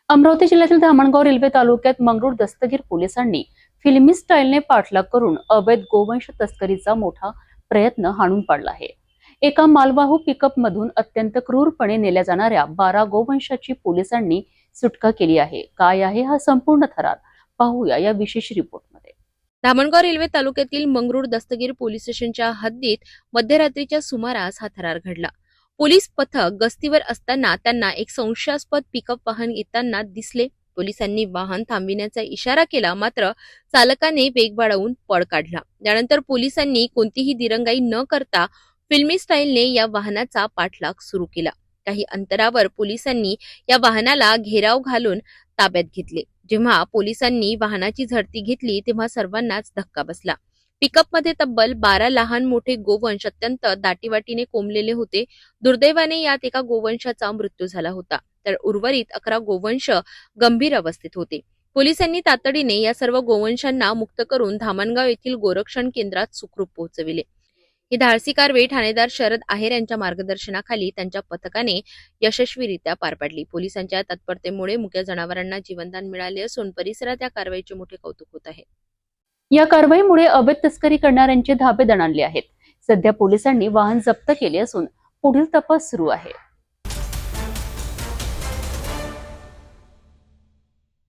अमरावती जिल्ह्यातील धामणगाव रेल्वे तालुक्यात मंगरूळ दस्तगीर पोलिसांनी फिल्मी स्टाईलने पाठलाग करून अवैध गोवंश तस्करीचा मोठा प्रयत्न हाणून पाडला आहे। एका मालवाहू पिकअप मधून अत्यंत क्रूरपणे नेल्या जाणाऱ्या 12 गोवंशाची पोलिसांनी सुटका केली आहे। काय आहे हा संपूर्ण थरार, पाहूया या विशेष रिपोर्टमध्ये। धामणगाव रेल्वे तालुक्यातील मंगरूळ दस्तगीर पोलीस स्टेशनच्या हद्दीत मध्यरात्रीच्या सुमारास हा थरार घडला। पोलीस पथक गस्तीवर असताना त्यांना एक संशयास्पद पिकअप वाहन येताना दिसले। पोलिसांनी वाहन थांबविण्याचा इशारा केला, मात्र चालकाने वेग वाढवून पळ काढला। त्यानंतर पोलिसांनी कोणतीही दिरंगाई न करता फिल्मी स्टाईलने या वाहनाचा पाठलाग सुरू केला। काही अंतरावर पोलिसांनी या वाहनाला घेराव घालून ताब्यात घेतले। जेव्हा पोलिसांनी वाहनाची झडती घेतली तेव्हा सर्वांनाच धक्का बसला। पिकअपमध्ये तब्बल 12 लहान मोठे गोवंश अत्यंत दाटीवाटीने कोंबलेले होते। दुर्दैवाने यात एका गोवंशाचा मृत्यू झाला होता, तर उर्वरित 11 गोवंश गंभीर अवस्थेत होते। पोलिसांनी तातडीने या सर्व गोवंशांना मुक्त करून धामणगाव येथील गोरक्षण केंद्रात सुखरूप पोहोचविले। ही धाडसी कारवाई ठाणेदार शरद आहेर यांच्या मार्गदर्शनाखाली त्यांच्या पथकाने यशस्वीरित्या पार पाडली। पोलिसांच्या तत्परतेमुळे मुक्या जनावरांना जीवनदान मिळाले असून परिसरात या कारवाईचे मोठे कौतुक होत आहे। या कारवाईमुळे अवैध तस्करी करणाऱ्यांचे धाबे दणाणले आहेत। सध्या पोलिसांनी वाहन जप्त केले असून पुढील तपास सुरू आहे।